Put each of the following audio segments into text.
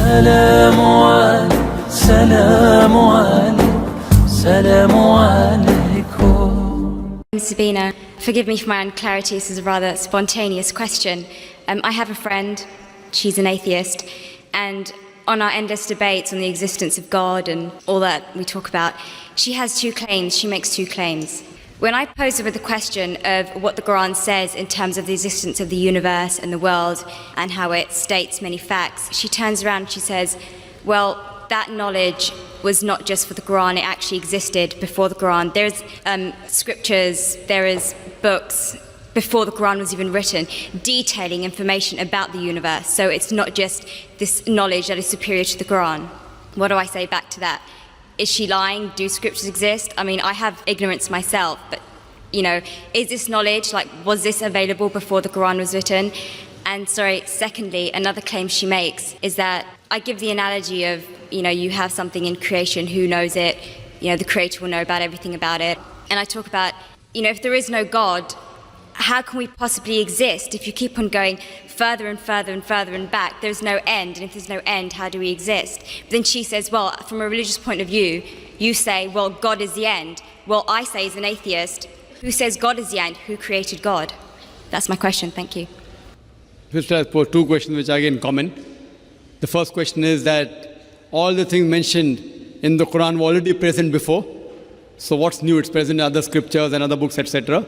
سلام عليك سلام عليك سلام عليكم. Sabina, forgive me for my unclarity, this is a rather spontaneous question. I have a friend, she's an atheist, and on our endless debates on the existence of God and all that we talk about, she has two claims, she makes two claims. When I pose her with the question of what the Quran says in terms of the existence of the universe and the world and how it states many facts, she turns around and she says, well, that knowledge was not just for the Quran, it actually existed before the Quran. There's scriptures, there is books before the Quran was even written, detailing information about the universe. So it's not just this knowledge that is superior to the Quran. What do I say back to that? Is she lying? Do scriptures exist? I mean, I have ignorance myself, but, you know, is this knowledge, like, was this available before the Quran was written? And secondly, another claim she makes is that I give the analogy of, you know, you have something in creation, who knows it? You know, the Creator will know about everything about it. And I talk about, you know, if there is no God, how can we possibly exist if you keep on going further and further and further and back? There's no end, and if there's no end, how do we exist? But then she says, well, from a religious point of view, you say, well, God is the end. Well, I say as an atheist, who says God is the end? Who created God? That's my question, thank you. First, I pose two questions which are again common. The first question is that all the things mentioned in the Quran were already present before. So what's new? It's present in other scriptures and other books, etc.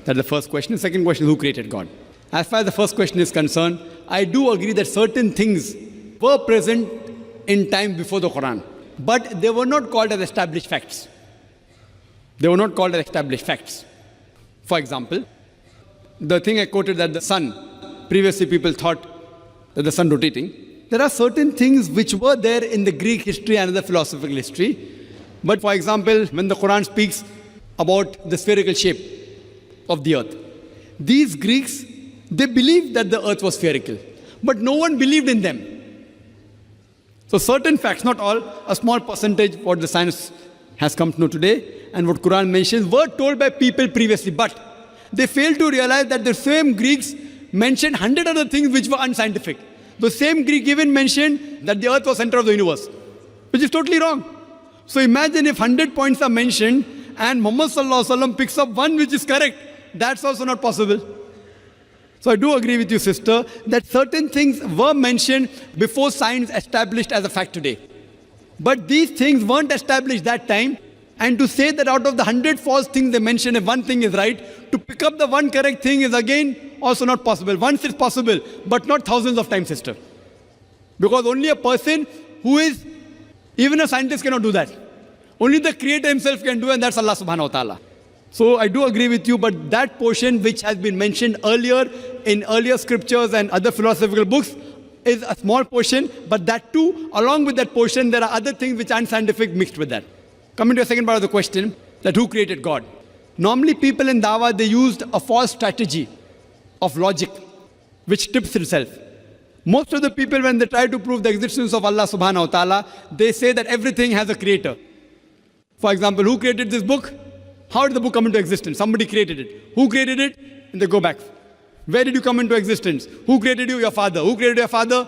That's the first question. The second question is, who created God? As far as the first question is concerned, I do agree that certain things were present in time before the Quran, but they were not called as established facts. They were not called as established facts. For example, the thing I quoted that the sun, previously people thought that the sun rotating. There are certain things which were there in the Greek history and the philosophical history. But for example, when the Quran speaks about the spherical shape of the earth, these Greeks, they believed that the earth was spherical, but no one believed in them. So certain facts, not all, a small percentage, what the science has come to know today and what Quran mentions, were told by people previously, but they failed to realize that the same Greeks mentioned 100 other things which were unscientific. The same Greek even mentioned that the earth was center of the universe, which is totally wrong. So imagine if 100 points are mentioned and Muhammad Sallallahu Alaihi Wasallam picks up one which is correct. That's also not possible. So I do agree with you, sister, that certain things were mentioned before science established as a fact today. But these things weren't established that time. And to say that out of the 100 false things they mentioned, if one thing is right, to pick up the one correct thing is again also not possible. Once it's possible, but not thousands of times, sister. Because only a person who is, even a scientist cannot do that. Only the Creator himself can do, and that's Allah subhanahu wa ta'ala. So I do agree with you, but that portion which has been mentioned earlier in earlier scriptures and other philosophical books is a small portion, but that too, along with that portion, there are other things which aren't scientific mixed with that. Coming to the second part of the question, that who created God? Normally people in Dawah, they used a false strategy of logic, which tips itself. Most of the people, when they try to prove the existence of Allah subhanahu wa ta'ala, they say that everything has a creator. For example, who created this book? How did the book come into existence? Somebody created it. Who created it? And they go back. Where did you come into existence? Who created you? Your father. Who created your father?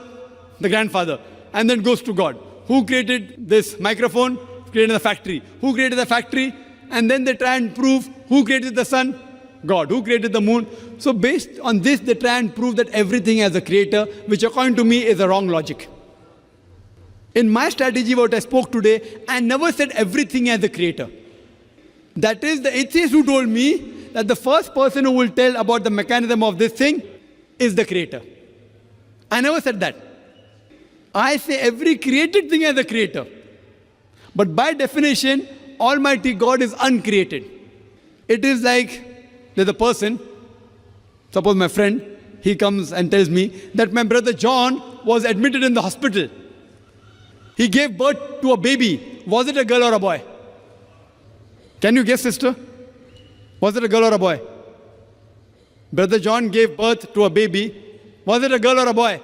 The grandfather. And then goes to God. Who created this microphone? Created the factory. Who created the factory? And then they try and prove who created the sun? God. Who created the moon? So based on this, they try and prove that everything has a creator, which according to me is a wrong logic. In my strategy, what I spoke today, I never said everything has a creator. That is the atheist who told me that the first person who will tell about the mechanism of this thing is the creator. I never said that. I say every created thing has a creator. But by definition, Almighty God is uncreated. It is like there's a person, suppose my friend, he comes and tells me that my brother John was admitted in the hospital. He gave birth to a baby. Was it a girl or a boy? Can you guess, sister? Was it a girl or a boy? Brother John gave birth to a baby. Was it a girl or a boy?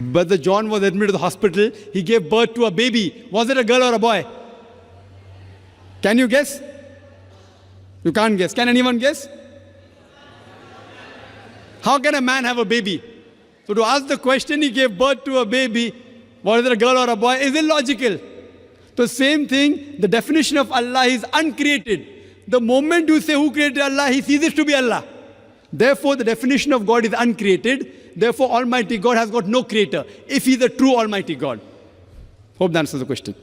Brother John was admitted to the hospital. He gave birth to a baby. Was it a girl or a boy? Can you guess? You can't guess. Can anyone guess? How can a man have a baby? So to ask the question, he gave birth to a baby, whether a girl or a boy, is illogical. The same thing, the definition of Allah is uncreated. The moment you say who created Allah, he ceases to be Allah. Therefore, the definition of God is uncreated. Therefore, Almighty God has got no creator, if he is a true Almighty God. Hope that answers the question.